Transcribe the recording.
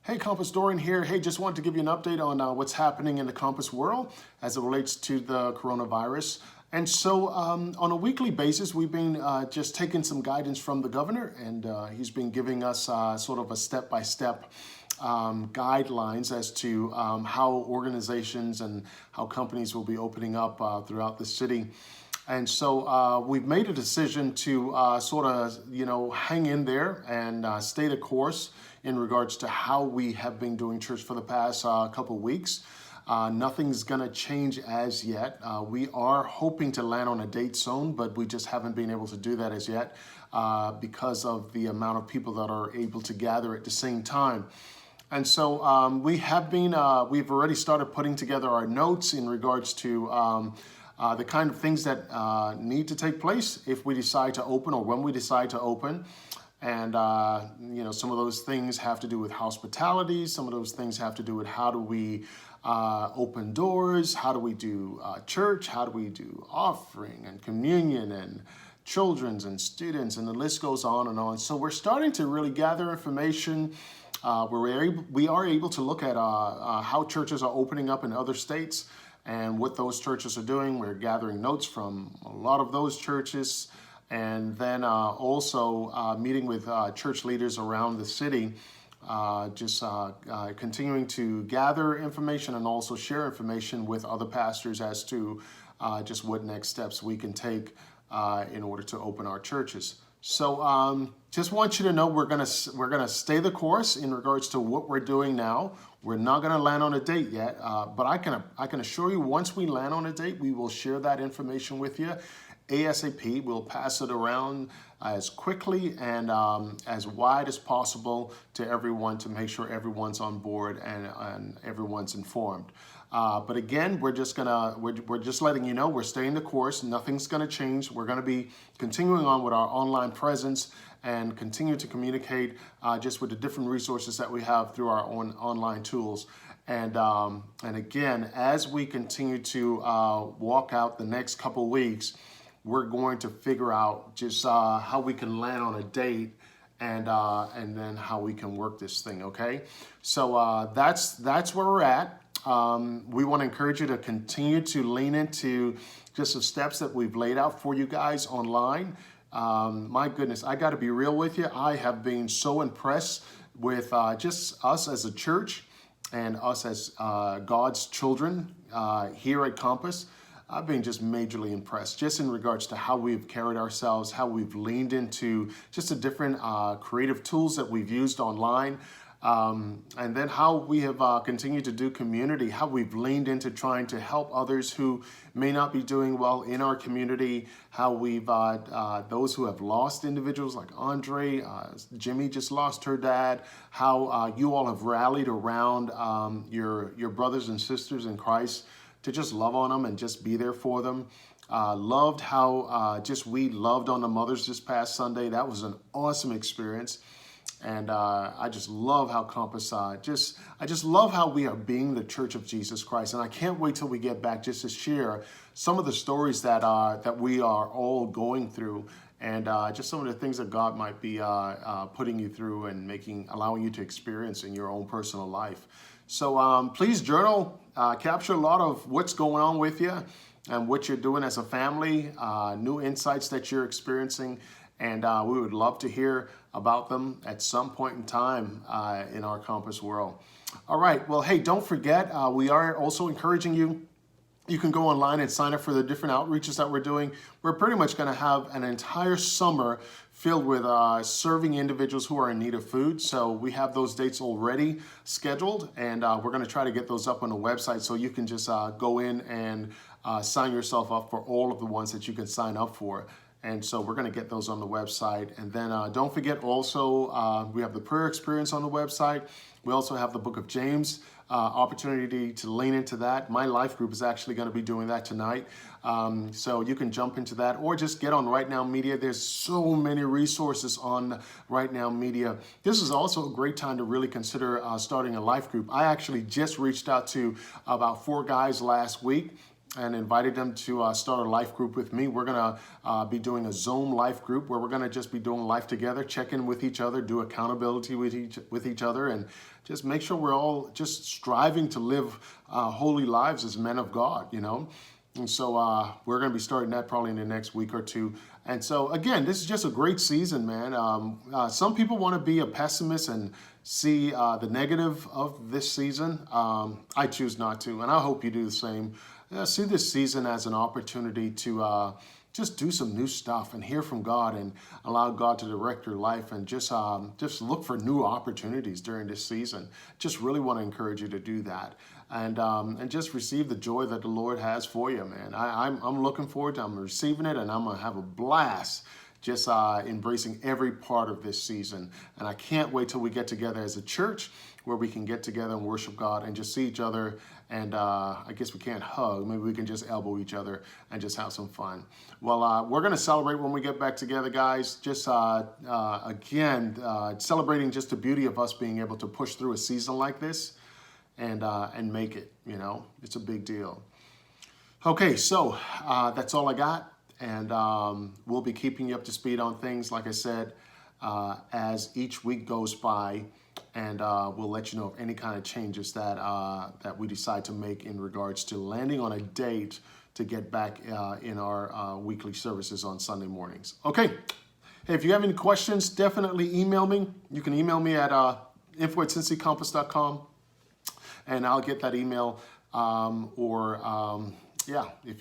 Hey, Compass Dorrien here. Hey, just wanted to give you an update on what's happening in the Compass world as it relates to the coronavirus. And so on a weekly basis, we've been just taking some guidance from the governor, and he's been giving us sort of a step-by-step guidelines as to how organizations and how companies will be opening up throughout the city. And so we've made a decision to sort of, hang in there and stay the course in regards to how we have been doing church for the past couple of weeks. Nothing's going to change as yet. We are hoping to land on a date soon, but we just haven't been able to do that as yet because of the amount of people that are able to gather at the same time. And so we've already started putting together our notes in regards to the kind of things that need to take place if we decide to open or when we decide to open. And, some of those things have to do with hospitality. Some of those things have to do with how do we open doors, how do we do church, how do we do offering and communion and children's and students, and the list goes on and on. So we're starting to really gather information. We are able to look at how churches are opening up in other states and what those churches are doing. We're gathering notes from a lot of those churches. And then also meeting with church leaders around the city, continuing to gather information and also share information with other pastors as to just what next steps we can take in order to open our churches. So just want you to know we're gonna stay the course in regards to what we're doing now. We're not gonna land on a date yet, but I can assure you once we land on a date, we will share that information with you ASAP. We'll pass it around as quickly and as wide as possible to everyone to make sure everyone's on board and everyone's informed. But again, we're just letting you know we're staying the course. Nothing's gonna change. We're gonna be continuing on with our online presence and continue to communicate just with the different resources that we have through our own online tools. And again, as we continue to walk out the next couple weeks, we're going to figure out just how we can land on a date and then how we can work this thing, okay? So that's where we're at. We want to encourage you to continue to lean into just the steps that we've laid out for you guys online. My goodness, I got to be real with you. I have been so impressed with just us as a church and us as God's children here at Compass. I've been just majorly impressed just in regards to how we've carried ourselves, how we've leaned into just the different creative tools that we've used online, and then how we have continued to do community, how we've leaned into trying to help others who may not be doing well in our community, how we've, those who have lost individuals like Andre, Jimmy just lost her dad, how you all have rallied around your brothers and sisters in Christ to just love on them and just be there for them. Loved how we loved on the mothers this past Sunday. That was an awesome experience. And I just love how Compass, I just love how we are being the Church of Jesus Christ. And I can't wait till we get back just to share some of the stories that we are all going through and just some of the things that God might be putting you through and allowing you to experience in your own personal life. So please journal, capture a lot of what's going on with you and what you're doing as a family, new insights that you're experiencing, and we would love to hear about them at some point in time in our Compass world. All right, well, hey, don't forget, we are also encouraging you. You can go online and sign up for the different outreaches that we're doing. We're pretty much going to have an entire summer filled with serving individuals who are in need of food. So we have those dates already scheduled, and we're going to try to get those up on the website so you can just go in and sign yourself up for all of the ones that you can sign up for. And so we're going to get those on the website. And then don't forget also, we have the prayer experience on the website. We also have the book of James, opportunity to lean into that. My life group is actually going to be doing that tonight. So you can jump into that or just get on Right Now Media. There's so many resources on Right Now Media. This is also a great time to really consider starting a life group. I actually just reached out to about 4 guys last week. and invited them to start a life group with me. We're going to be doing a Zoom life group where we're going to just be doing life together, check in with each other, do accountability with each other, and just make sure we're all just striving to live holy lives as men of God, you know. And so we're going to be starting that probably in the next week or two. And so, again, this is just a great season, man. Some people want to be a pessimist and see the negative of this season. I choose not to, and I hope you do the same. See this season as an opportunity to just do some new stuff and hear from God and allow God to direct your life, and just look for new opportunities during this season. Just really want to encourage you to do that, and just receive the joy that the Lord has for you, man. I'm looking forward to it. I'm receiving it, and I'm gonna have a blast just embracing every part of this season. And I can't wait till we get together as a church where we can get together and worship God and just see each other. And I guess we can't hug. Maybe we can just elbow each other and just have some fun. Well, we're going to celebrate when we get back together, guys. Just again, celebrating just the beauty of us being able to push through a season like this and make it. You know, it's a big deal. Okay, so that's all I got. And we'll be keeping you up to speed on things, like I said, as each week goes by. And we'll let you know of any kind of changes that we decide to make in regards to landing on a date to get back in our weekly services on Sunday mornings. Okay. Hey, if you have any questions, definitely email me. You can email me at info@cincycompass.com, and I'll get that email. Yeah, if